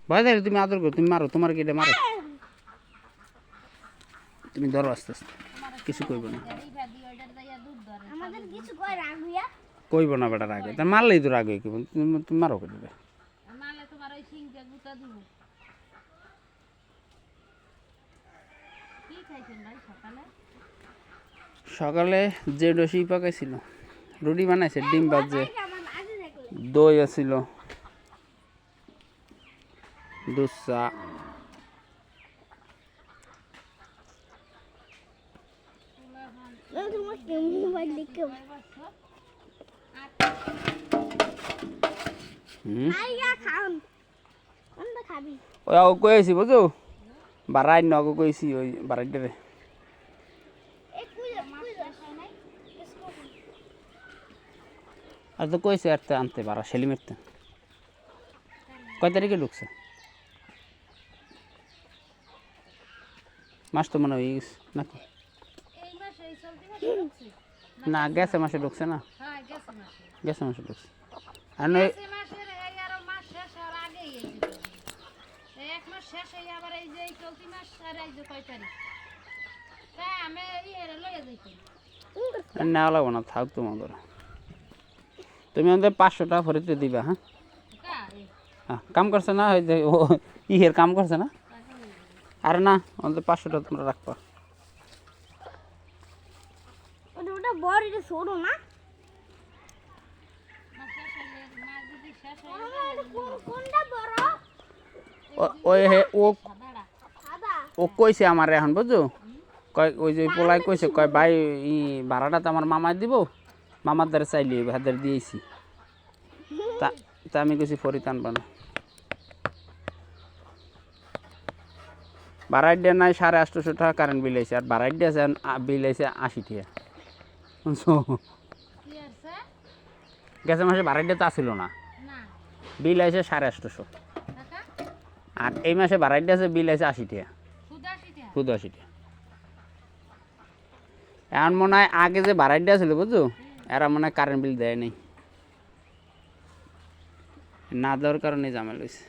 ভয় দেয় তুমি আদর করো, তুমি মারো, তোমার কি এটা মারো? তুমি ধরো আস্তে আস্তে, কিছু কইব না। কইব না বেটা রাগে, তা মারলেই তো রাগ হয়, কি তুমি মারো করে দেবে। সকালে যে ডসি পাকাইছিল, রুটি বানাইছে, ডিম ভাজছে, দই আছিল, দুধ চা। ওই আগে কইছি বুঝো, বারাই নগো কইছি ওই বারাইটারে। আর তো কইছে আর আনতে বারা সেলিমের তো। কয় তারিখে ঢুকছে? মাস তো মনে হয়ে গেছে নাকি? না গেছে মাসে ঢুকছে না, গেছে মাসে ঢুকছে। আর নয় নেওয়া লাগবো না, থাক তোমাদের। তুমি আমাদের 500 টাকা ফরিতে দিবা। হ্যাঁ হ্যাঁ, কাম করছে না, ওই যে ও ইহের কাম করছে না। আরে না, আমাদের 500 টাকা তোমরা রাখবা। ওই ও কইছে আমার এখন বুঝছো, কয় ওই যে পোলাই কইছে, কয় ভাই ই ভাড়াটা তো আমার মামায় দিব, মামার দ্বারা চাইলি হাতের দিয়েছি। তা আমি কইছি ফরিদ আনবা না। ভাড়াই দিয়ে নাই 850 টাকা কারেন্ট বিল আইছে, আর ভাড়াই দিয়ে বিল আইছে 80 টাকা। গেছে মাসে ভাড়াই দিয়ে তো আসিল না, বিল আইছে 850। আর এই মাসে ভাড়াই দিয়ে বিল আইছে 80 টাকা, শুধু 80 টাকা। এখন মনে হয় আগে যে ভাড়াই দিয়ে ছিল বুঝছো, এরা মনে হয় কারেন্ট বিল দেয় নাই, না দেওয়ার কারণে ঝামেলা হয়েছে।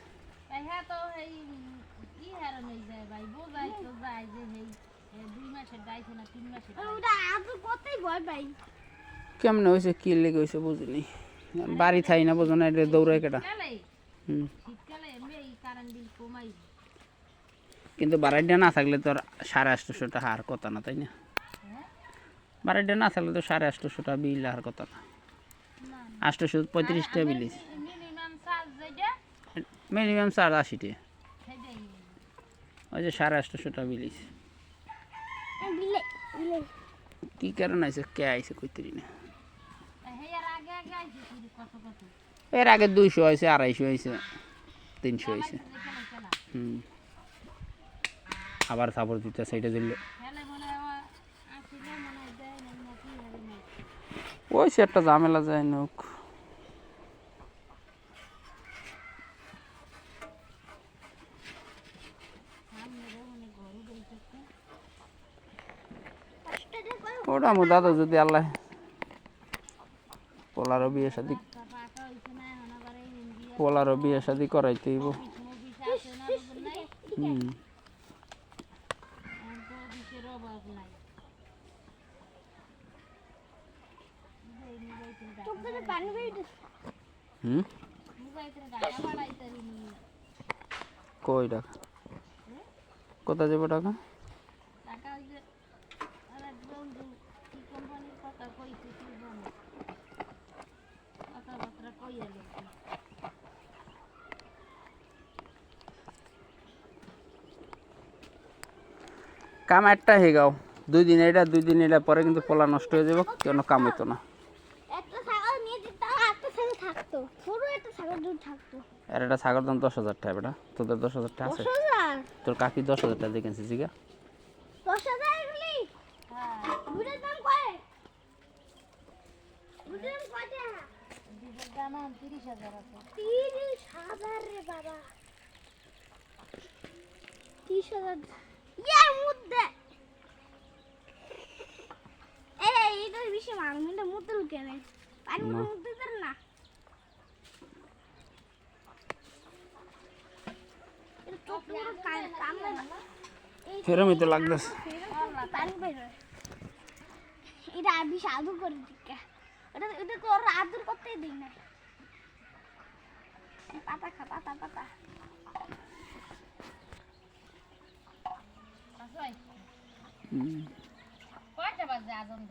কেমনে হয়েছে, কি লেগে হয়েছে বুঝিনি, বাড়ি থাই না বুঝো না, এটা দৌড়ায় কেটা। কিন্তু বাড়াইটা না থাকলে তো 850 টাকা আর কথা না, তাই না? বাড়াইটা না থাকলে তো 850 টাকা বিল আর কথা না। 835 টাকা বিল, মিনিমাম চার্জ 80 টাকা। ওই যে 850 টাকা বিল কি কারণ আছে, কে আইছে কইতেরি না। এর আগে 200 হয়েছে, 250 হয়েছে, 300 হয়েছে। আবার সাপোর্ট দিতে সেইটা দিলে ওই সে একটা ঝামেলা যায় নোক। ওটা আমার দাদা যদি আল্লাহ পোলারও বিয়ে শাদি করাইতে হইব। কই টাকা কোথায় যাবো টাকা? কাম একটা হয়ে গাও, 2 দিন এটা 2 দিন এটা, পরে কিন্তু পোলা নষ্ট হয়ে যাবো, কেন কাম হইতো না। আর একটা ছাগল দাম 10,000 টাকা। বেটা তোদের 10,000 টাকা আছে? তোর কাকি 10,000 টাকা দেখেছি জিগা। 10,000 রে বাবা, 30,000 মধ্যে এইটা বেশি মানুষ মধ্যে লুকে নেই, পানি মধ্যে না। ফেরমই তো লাগতেছে এটা আমি সাধু করে দিকে ওটা ওটা তোর আদর করতেই দিই না পাতা খা পাতা পাতা কয়টা বাজে আজন